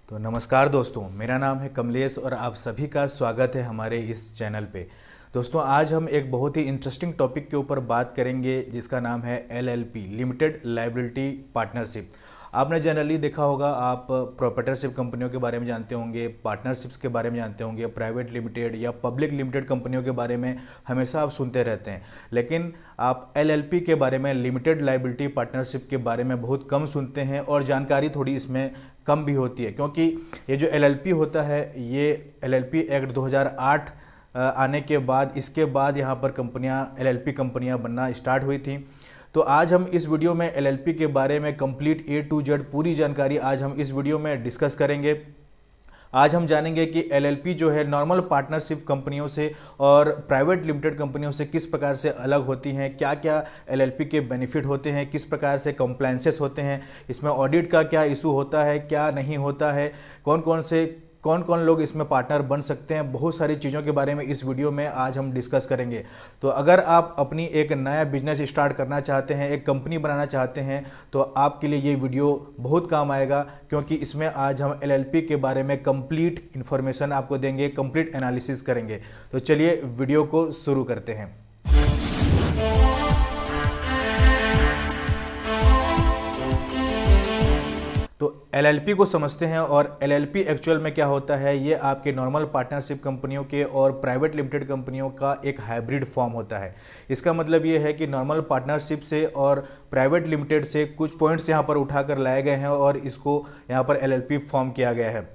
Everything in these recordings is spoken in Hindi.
तो नमस्कार दोस्तों, मेरा नाम है कमलेश और आप सभी का स्वागत है हमारे इस चैनल पे। दोस्तों, आज हम एक बहुत ही इंटरेस्टिंग टॉपिक के ऊपर बात करेंगे जिसका नाम है एलएलपी, लिमिटेड लायबिलिटी पार्टनरशिप। आपने जनरली देखा होगा, आप प्रोप्राइटरशिप कंपनियों के बारे में जानते होंगे, पार्टनरशिप्स के बारे में जानते होंगे, प्राइवेट लिमिटेड या पब्लिक लिमिटेड कंपनियों के बारे में हमेशा आप सुनते रहते हैं। लेकिन आप एलएलपी के बारे में, लिमिटेड लायबिलिटी पार्टनरशिप के बारे में बहुत कम सुनते हैं और जानकारी थोड़ी इसमें कम भी होती है, क्योंकि ये जो एलएलपी होता है, ये एलएलपी एक्ट 2008 आने के बाद, इसके बाद यहाँ पर कंपनियाँ, एलएलपी कंपनियाँ बनना स्टार्ट हुई थी। तो आज हम इस वीडियो में एलएलपी के बारे में कंप्लीट A to Z पूरी जानकारी आज हम इस वीडियो में डिस्कस करेंगे। आज हम जानेंगे कि एलएलपी जो है नॉर्मल पार्टनरशिप कंपनियों से और प्राइवेट लिमिटेड कंपनियों से किस प्रकार से अलग होती हैं, क्या क्या एलएलपी के बेनिफिट होते हैं, किस प्रकार से कंप्लायंसेस होते हैं, इसमें ऑडिट का क्या इशू होता है, क्या नहीं होता है, कौन कौन लोग इसमें पार्टनर बन सकते हैं। बहुत सारी चीज़ों के बारे में इस वीडियो में आज हम डिस्कस करेंगे। तो अगर आप अपनी एक नया बिजनेस स्टार्ट करना चाहते हैं, एक कंपनी बनाना चाहते हैं, तो आपके लिए ये वीडियो बहुत काम आएगा, क्योंकि इसमें आज हम एलएलपी के बारे में कंप्लीट इन्फॉर्मेशन आपको देंगे, कंप्लीट एनालिसिस करेंगे। तो चलिए वीडियो को शुरू करते हैं। तो एलएलपी को समझते हैं, और एलएलपी एक्चुअल में क्या होता है। ये आपके नॉर्मल पार्टनरशिप कंपनियों के और प्राइवेट लिमिटेड कंपनियों का एक हाइब्रिड फॉर्म होता है। इसका मतलब ये है कि नॉर्मल पार्टनरशिप से और प्राइवेट लिमिटेड से कुछ पॉइंट्स यहाँ पर उठाकर लाए गए हैं और इसको यहाँ पर एलएलपी फॉर्म किया गया है।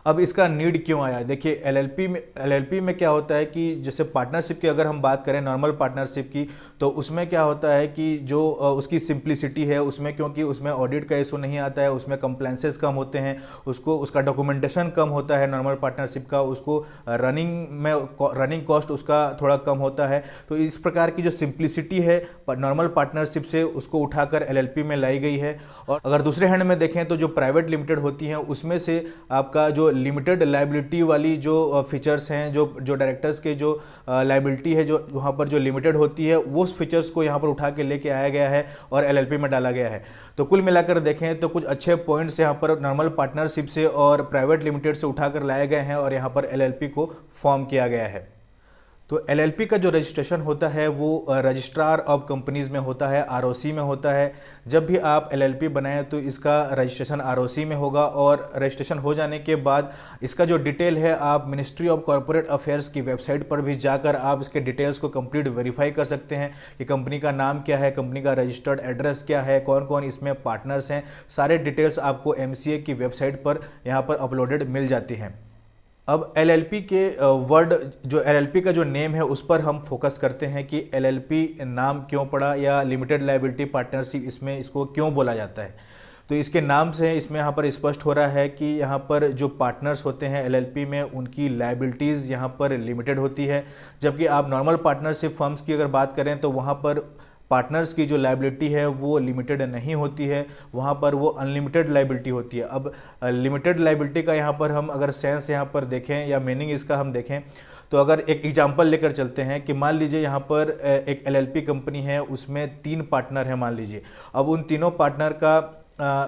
अब इसका नीड क्यों आया, देखिए एलएलपी में क्या होता है कि जैसे पार्टनरशिप की अगर हम बात करें, नॉर्मल पार्टनरशिप की, तो उसमें क्या होता है कि जो उसकी सिंप्लिसिटी है उसमें, क्योंकि उसमें ऑडिट का इशू नहीं आता है, उसमें कंप्लायंसेस कम होते हैं, उसका डॉक्यूमेंटेशन कम होता है नॉर्मल पार्टनरशिप का, उसको रनिंग कॉस्ट उसका थोड़ा कम होता है। तो इस प्रकार की जो सिंप्लिसिटी है नॉर्मल पार्टनरशिप से, उसको उठाकर एलएलपी में लाई गई है। और अगर दूसरे हैंड में देखें तो जो प्राइवेट लिमिटेड होती हैं, उसमें से आपका जो लिमिटेड लायबिलिटी वाली जो फीचर्स हैं, जो डायरेक्टर्स के जो लायबिलिटी है, जो वहाँ पर जो लिमिटेड होती है, वो फीचर्स को यहाँ पर उठा के लेके आया गया है और एलएलपी में डाला गया है। तो कुल मिलाकर देखें तो कुछ अच्छे पॉइंट्स यहाँ पर नॉर्मल पार्टनरशिप से और प्राइवेट लिमिटेड से उठाकर लाए गए हैं और यहाँ पर एलएलपी को फॉर्म किया गया है। तो एलएलपी का जो रजिस्ट्रेशन होता है वो रजिस्ट्रार ऑफ कंपनीज में होता है, आरओसी में होता है। जब भी आप एलएलपी बनाएं तो इसका रजिस्ट्रेशन आरओसी में होगा, और रजिस्ट्रेशन हो जाने के बाद इसका जो डिटेल है, आप मिनिस्ट्री ऑफ कॉर्पोरेट अफेयर्स की वेबसाइट पर भी जाकर आप इसके डिटेल्स को कंप्लीट वेरीफाई कर सकते हैं कि कंपनी का नाम क्या है, कंपनी का रजिस्टर्ड एड्रेस क्या है, कौन कौन इसमें पार्टनर्स हैं। सारे डिटेल्स आपको एमसीए की वेबसाइट पर यहाँ पर अपलोडेड मिल जाती हैं। अब एलएलपी के वर्ड, जो एलएलपी का जो नेम है, उस पर हम फोकस करते हैं कि एलएलपी नाम क्यों पड़ा, या लिमिटेड लायबिलिटी पार्टनरशिप इसमें इसको क्यों बोला जाता है। तो इसके नाम से इसमें यहाँ पर स्पष्ट हो रहा है कि यहाँ पर जो पार्टनर्स होते हैं एलएलपी में, उनकी लायबिलिटीज़ यहाँ पर लिमिटेड होती है। जबकि आप नॉर्मल पार्टनरशिप फर्म्स की अगर बात करें तो वहाँ पर पार्टनर्स की जो लायबिलिटी है वो लिमिटेड नहीं होती है, वहाँ पर वो अनलिमिटेड लायबिलिटी होती है। अब लिमिटेड लायबिलिटी का यहाँ पर हम अगर सेंस यहाँ पर देखें या मीनिंग इसका हम देखें, तो अगर एक एग्जांपल लेकर चलते हैं कि मान लीजिए यहाँ पर एक एलएलपी कंपनी है, उसमें 3 पार्टनर हैं मान लीजिए। अब उन तीनों पार्टनर का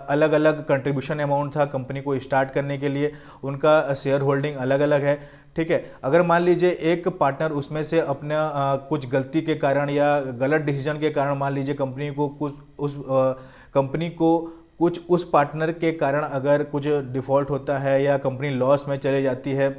अलग अलग कंट्रीब्यूशन अमाउंट था कंपनी को स्टार्ट करने के लिए, उनका शेयर होल्डिंग अलग अलग है, ठीक है। अगर मान लीजिए एक पार्टनर उसमें से अपना कुछ गलती के कारण या गलत डिसीजन के कारण, मान लीजिए कंपनी को कुछ उस पार्टनर के कारण अगर कुछ डिफ़ॉल्ट होता है या कंपनी लॉस में चले जाती है,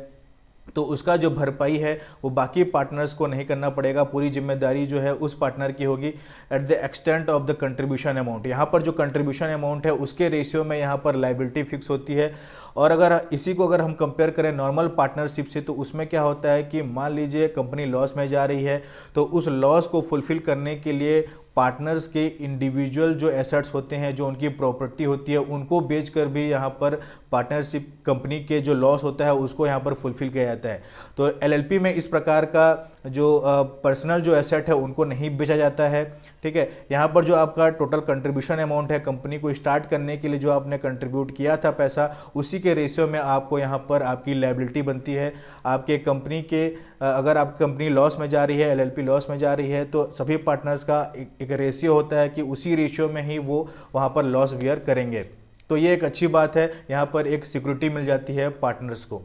तो उसका जो भरपाई है वो बाकी पार्टनर्स को नहीं करना पड़ेगा, पूरी जिम्मेदारी जो है उस पार्टनर की होगी at the extent of the contribution amount. यहाँ पर जो कंट्रीब्यूशन अमाउंट है उसके रेशियो में यहाँ पर लायबिलिटी फिक्स होती है। और अगर इसी को अगर हम कंपेयर करें नॉर्मल पार्टनरशिप से, तो उसमें क्या होता है कि मान लीजिए कंपनी लॉस में जा रही है, तो उस लॉस को फुलफिल करने के लिए पार्टनर्स के इंडिविजुअल जो एसेट्स होते हैं, जो उनकी प्रॉपर्टी होती है, उनको बेचकर भी यहाँ पर पार्टनरशिप कंपनी के जो लॉस होता है उसको यहाँ पर फुलफिल किया जाता है। तो एलएलपी में इस प्रकार का जो पर्सनल जो एसेट है उनको नहीं बेचा जाता है, ठीक है। यहाँ पर जो आपका टोटल कंट्रीब्यूशन अमाउंट है कंपनी को स्टार्ट करने के लिए, जो आपने कंट्रीब्यूट किया था पैसा, उसी के रेशियो में आपको यहाँ पर आपकी लायबिलिटी बनती है। आपके कंपनी के अगर आप कंपनी लॉस में जा रही है, एलएलपी लॉस में जा रही है, तो सभी पार्टनर्स का एक रेशियो होता है कि उसी रेशियो में ही वो वहाँ पर लॉस बियर करेंगे, तो ये एक अच्छी बात है, यहाँ पर एक सिक्योरिटी मिल जाती है पार्टनर्स को।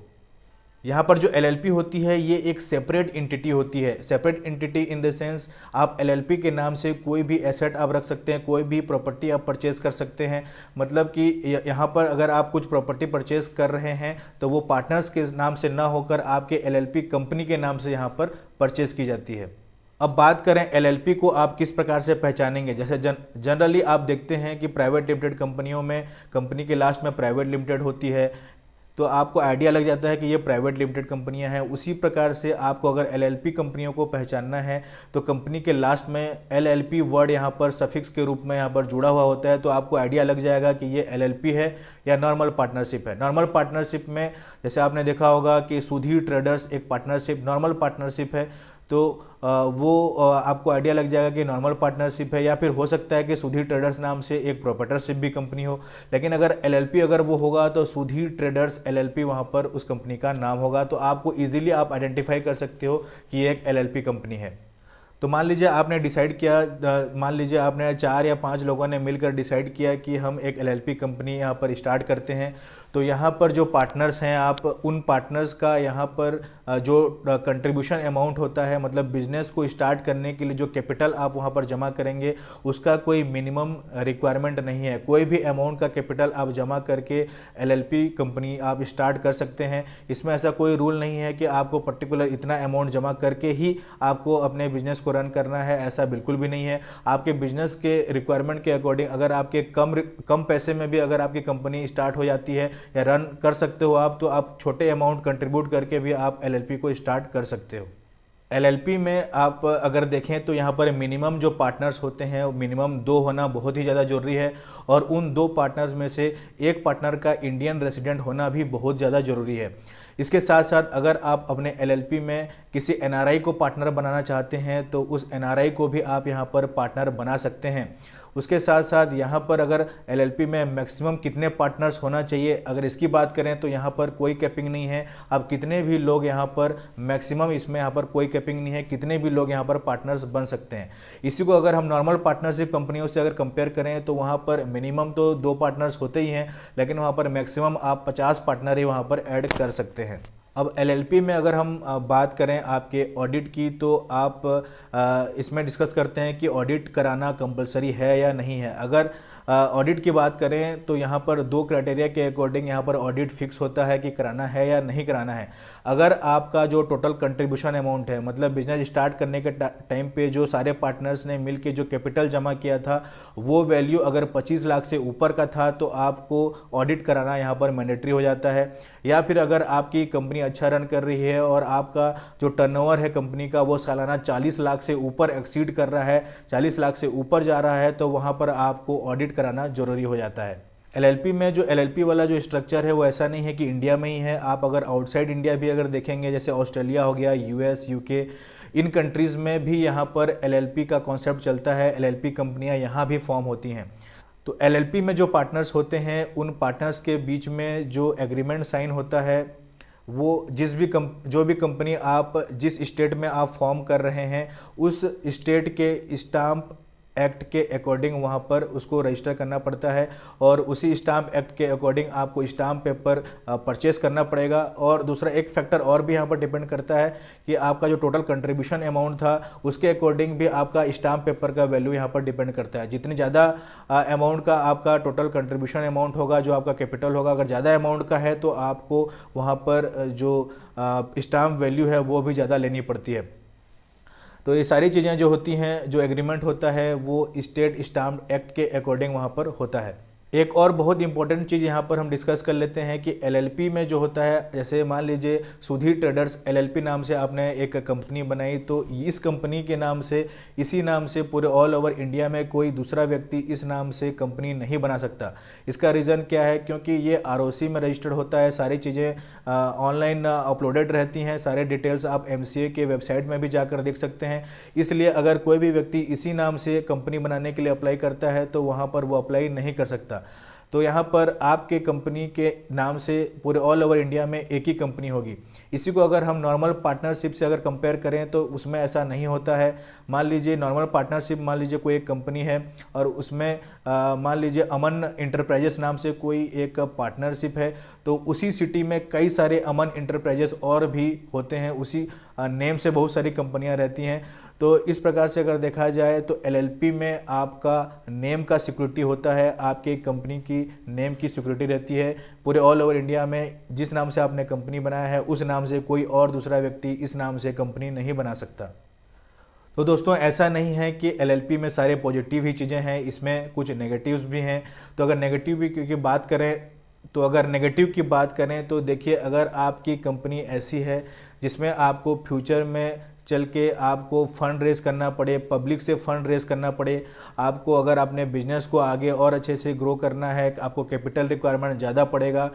यहाँ पर जो एलएलपी होती है ये एक सेपरेट एंटिटी होती है। Separate entity in the sense आप एलएलपी के नाम से कोई भी एसेट आप रख सकते हैं, कोई भी प्रॉपर्टी आप परचेज कर सकते हैं। मतलब कि यहाँ पर अगर आप कुछ प्रॉपर्टी परचेज कर रहे हैं तो वो पार्टनर्स के नाम से ना होकर आपके एलएलपी कंपनी के नाम से यहाँ पर परचेज की जाती है। अब बात करें एलएलपी को आप किस प्रकार से पहचानेंगे। जैसे जनरली आप देखते हैं कि प्राइवेट लिमिटेड कंपनियों में कंपनी के लास्ट में प्राइवेट लिमिटेड होती है, तो आपको आइडिया लग जाता है कि ये प्राइवेट लिमिटेड कंपनियां हैं। उसी प्रकार से आपको अगर एलएलपी कंपनियों को पहचानना है तो कंपनी के लास्ट में एलएलपी वर्ड यहाँ पर सफिक्स के रूप में यहाँ पर जुड़ा हुआ होता है, तो आपको आइडिया लग जाएगा कि ये एलएलपी है या नॉर्मल पार्टनरशिप है। नॉर्मल पार्टनरशिप में जैसे आपने देखा होगा कि सुधीर ट्रेडर्स एक पार्टनरशिप नॉर्मल पार्टनरशिप है, तो वो आपको आइडिया लग जाएगा कि नॉर्मल पार्टनरशिप है। या फिर हो सकता है कि सुधीर ट्रेडर्स नाम से एक प्रोप्राइटरशिप भी कंपनी हो, लेकिन अगर एलएलपी अगर वो होगा तो सुधीर ट्रेडर्स एलएलपी वहाँ पर उस कंपनी का नाम होगा, तो आपको इजीली आप आइडेंटिफाई कर सकते हो कि ये एक एलएलपी कंपनी है। तो मान लीजिए आपने डिसाइड किया, मान लीजिए आपने 4 या 5 लोगों ने मिलकर डिसाइड किया कि हम एक एलएलपी कंपनी यहाँ पर स्टार्ट करते हैं। तो यहाँ पर जो पार्टनर्स हैं, आप उन पार्टनर्स का यहाँ पर जो कंट्रीब्यूशन अमाउंट होता है, मतलब बिजनेस को स्टार्ट करने के लिए जो कैपिटल आप वहाँ पर जमा करेंगे, उसका कोई मिनिमम रिक्वायरमेंट नहीं है। कोई भी अमाउंट का कैपिटल आप जमा करके एलएलपी कंपनी आप स्टार्ट कर सकते हैं। इसमें ऐसा कोई रूल नहीं है कि आपको पर्टिकुलर इतना अमाउंट जमा करके ही आपको अपने बिजनेस को रन करना है, ऐसा बिल्कुल भी नहीं है। आपके बिजनेस के रिक्वायरमेंट के अकॉर्डिंग अगर आपके कम पैसे में भी अगर आपकी कंपनी स्टार्ट हो जाती है या रन कर सकते हो आप, तो आप छोटे अमाउंट कंट्रीब्यूट करके भी आप एलएलपी को स्टार्ट कर सकते हो। एलएलपी में आप अगर देखें तो यहाँ पर मिनिमम जो पार्टनर्स होते हैं मिनिमम 2 होना बहुत ही ज़्यादा ज़रूरी है, और उन 2 पार्टनर्स में से एक पार्टनर का इंडियन रेसिडेंट होना भी बहुत ज़्यादा ज़रूरी है। इसके साथ साथ अगर आप अपने एलएलपी में किसी एनआरआई को पार्टनर बनाना चाहते हैं तो उस एनआरआई को भी आप यहाँ पर पार्टनर बना सकते हैं। उसके साथ साथ यहाँ पर अगर एलएलपी में मैक्सिमम कितने पार्टनर्स होना चाहिए, अगर इसकी बात करें तो यहाँ पर कोई कैपिंग नहीं है। आप कितने भी लोग यहाँ पर मैक्सिमम, इसमें यहाँ पर कोई कैपिंग नहीं है, कितने भी लोग यहाँ पर पार्टनर्स बन सकते हैं। इसी को अगर हम नॉर्मल पार्टनरशिप कंपनियों से अगर कंपेयर करें तो वहाँ पर मिनिमम तो 2 पार्टनर्स होते ही हैं, लेकिन वहाँ पर मैक्सिमम आप 50 पार्टनर ही वहाँ पर ऐड कर सकते हैं। अब एलएलपी में अगर हम बात करें आपके ऑडिट की, तो आप इसमें डिस्कस करते हैं कि ऑडिट कराना कंपलसरी है या नहीं है। अगर ऑडिट की बात करें तो यहाँ पर 2 क्राइटेरिया के अकॉर्डिंग यहाँ पर ऑडिट फिक्स होता है कि कराना है या नहीं कराना है। अगर आपका जो टोटल कंट्रीब्यूशन अमाउंट है, मतलब बिजनेस स्टार्ट करने के टाइम पे जो सारे पार्टनर्स ने मिलके जो कैपिटल जमा किया था वो वैल्यू अगर 25 लाख से ऊपर का था, तो आपको ऑडिट कराना यहाँ पर मैंडेटरी हो जाता है। या फिर अगर आपकी कंपनी अच्छा रन कर रही है और आपका जो टर्नओवर है कंपनी का वो सालाना 40 लाख से ऊपर एक्सीड कर रहा है, 40 लाख से ऊपर जा रहा है, तो वहाँ पर आपको ऑडिट कराना जरूरी हो जाता है। एलएलपी में जो एलएलपी वाला जो स्ट्रक्चर है वो ऐसा नहीं है कि इंडिया में ही है। आप अगर आउटसाइड इंडिया भी अगर देखेंगे, जैसे ऑस्ट्रेलिया हो गया, यूएस, यूके, इन कंट्रीज़ में भी यहाँ पर एलएलपी का कॉन्सेप्ट चलता है। एलएलपी कंपनियाँ यहाँ भी फॉर्म होती हैं। तो एलएलपी में जो पार्टनर्स होते हैं उन पार्टनर्स के बीच में जो एग्रीमेंट साइन होता है वो जो भी कंपनी आप जिस स्टेट में आप फॉर्म कर रहे हैं उस स्टेट के स्टाम्प एक्ट के अकॉर्डिंग वहाँ पर उसको रजिस्टर करना पड़ता है, और उसी स्टाम्प एक्ट के अकॉर्डिंग आपको स्टाम्प पेपर परचेस करना पड़ेगा। और दूसरा एक फैक्टर और भी यहाँ पर डिपेंड करता है कि आपका जो टोटल कंट्रीब्यूशन अमाउंट था उसके अकॉर्डिंग भी आपका स्टाम्प पेपर का वैल्यू यहाँ पर डिपेंड करता है। जितनी ज़्यादा अमाउंट का आपका टोटल कंट्रीब्यूशन अमाउंट होगा, जो आपका कैपिटल होगा, अगर ज़्यादा अमाउंट का है तो आपको वहाँ पर जो स्टाम्प वैल्यू है वो भी ज़्यादा लेनी पड़ती है। तो ये सारी चीज़ें जो होती हैं, जो एग्रीमेंट होता है वो स्टेट स्टाम्प एक्ट के अकॉर्डिंग वहाँ पर होता है। एक और बहुत इंपॉर्टेंट चीज़ यहाँ पर हम डिस्कस कर लेते हैं कि एलएलपी में जो होता है, जैसे मान लीजिए सुधीर ट्रेडर्स एलएलपी नाम से आपने एक कंपनी बनाई, तो इस कंपनी के नाम से, इसी नाम से पूरे ऑल ओवर इंडिया में कोई दूसरा व्यक्ति इस नाम से कंपनी नहीं बना सकता। इसका रीज़न क्या है? क्योंकि ये आरओसी में रजिस्टर्ड होता है, सारी चीज़ें ऑनलाइन अपलोडेड रहती हैं, सारे डिटेल्स आप एमसीए के वेबसाइट में भी जाकर देख सकते हैं। इसलिए अगर कोई भी व्यक्ति इसी नाम से कंपनी बनाने के लिए अप्लाई करता है तो वहाँ पर वो अप्लाई नहीं कर सकता। तो यहाँ पर आपके कंपनी के नाम से पूरे ऑल ओवर इंडिया में एक ही कंपनी होगी। इसी को अगर हम नॉर्मल पार्टनरशिप से अगर कंपेयर करें तो उसमें ऐसा नहीं होता है। मान लीजिए नॉर्मल पार्टनरशिप, मान लीजिए कोई एक कंपनी है और उसमें मान लीजिए अमन इंटरप्राइजेस नाम से कोई एक पार्टनरशिप है, तो उसी सिटी में कई सारे अमन इंटरप्राइजेस और भी होते हैं, उसी नेम से बहुत सारी कंपनियां रहती हैं। तो इस प्रकार से अगर देखा जाए तो एलएलपी में आपका नेम का सिक्योरिटी होता है, आपके कंपनी की नेम की सिक्योरिटी रहती है। पूरे ऑल ओवर इंडिया में जिस नाम से आपने कंपनी बनाया है उस नाम से कोई और दूसरा व्यक्ति इस नाम से कंपनी नहीं बना सकता। तो दोस्तों ऐसा नहीं है कि एलएलपी में सारे पॉजिटिव ही चीज़ें हैं, इसमें कुछ नेगेटिव्स भी हैं। तो अगर नेगेटिव की बात करें तो देखिए, अगर आपकी कंपनी ऐसी है जिसमें आपको फ्यूचर में चल के आपको फंड रेज करना पड़े, पब्लिक से फंड रेज करना पड़े, आपको अगर अपने बिजनेस को आगे और अच्छे से ग्रो करना है, आपको कैपिटल रिक्वायरमेंट ज़्यादा पड़ेगा,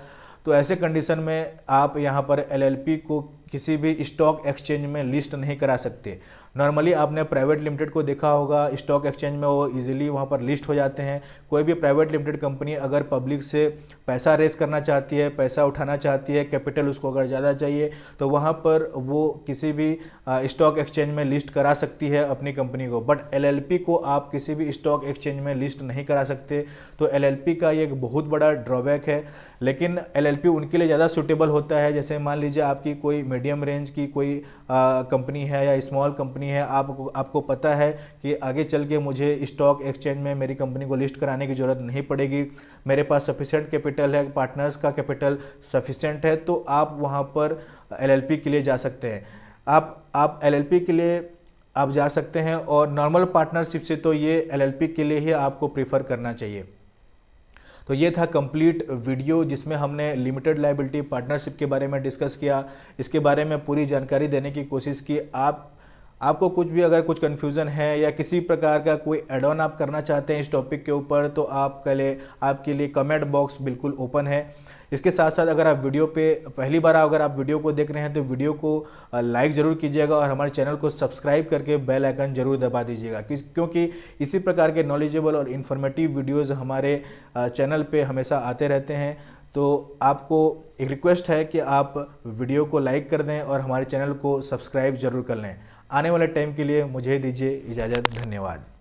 तो ऐसे कंडीशन में आप यहाँ पर एलएलपी को किसी भी स्टॉक एक्सचेंज में लिस्ट नहीं करा सकते। नॉर्मली आपने प्राइवेट लिमिटेड को देखा होगा, स्टॉक एक्सचेंज में वो इजीली वहाँ पर लिस्ट हो जाते हैं। कोई भी प्राइवेट लिमिटेड कंपनी अगर पब्लिक से पैसा रेस करना चाहती है, पैसा उठाना चाहती है, कैपिटल उसको अगर ज़्यादा चाहिए, तो वहाँ पर वो किसी भी स्टॉक एक्सचेंज में लिस्ट करा सकती है अपनी कंपनी को। बट एलएलपी को आप किसी भी स्टॉक एक्सचेंज में लिस्ट नहीं करा सकते। तो एलएलपी का ये एक बहुत बड़ा ड्रॉबैक है। लेकिन एलएलपी उनके लिए ज़्यादा सूटेबल होता है, जैसे मान लीजिए आपकी कोई मीडियम रेंज की कोई कंपनी है या स्मॉल कंपनी है, आपको पता है कि आगे चल के मुझे स्टॉक एक्सचेंज में मेरी कंपनी को लिस्ट कराने की ज़रूरत नहीं पड़ेगी, मेरे पास सफिशिएंट कैपिटल है, पार्टनर्स का कैपिटल सफिशिएंट है, तो आप वहाँ पर एलएलपी के लिए जा सकते हैं। आप एलएलपी के लिए आप जा सकते हैं, और नॉर्मल पार्टनरशिप से तो ये एलएलपी के लिए ही आपको प्रीफर करना चाहिए। तो ये था कंप्लीट वीडियो जिसमें हमने लिमिटेड लायबिलिटी पार्टनरशिप के बारे में डिस्कस किया, इसके बारे में पूरी जानकारी देने की कोशिश की। आपको कुछ भी अगर कुछ कन्फ्यूज़न है या किसी प्रकार का कोई एड ऑन आप करना चाहते हैं इस टॉपिक के ऊपर, तो आपके लिए कमेंट बॉक्स बिल्कुल ओपन है। इसके साथ साथ अगर आप वीडियो पे पहली बार अगर आप वीडियो को देख रहे हैं तो वीडियो को लाइक ज़रूर कीजिएगा और हमारे चैनल को सब्सक्राइब करके बेल आइकन जरूर दबा दीजिएगा, क्योंकि इसी प्रकार के नॉलेजेबल और इन्फॉर्मेटिव वीडियोज़ हमारे चैनल पे हमेशा आते रहते हैं। तो आपको एक रिक्वेस्ट है कि आप वीडियो को लाइक कर दें और हमारे चैनल को सब्सक्राइब जरूर कर लें। आने वाले टाइम के लिए मुझे दीजिए इजाज़त। धन्यवाद।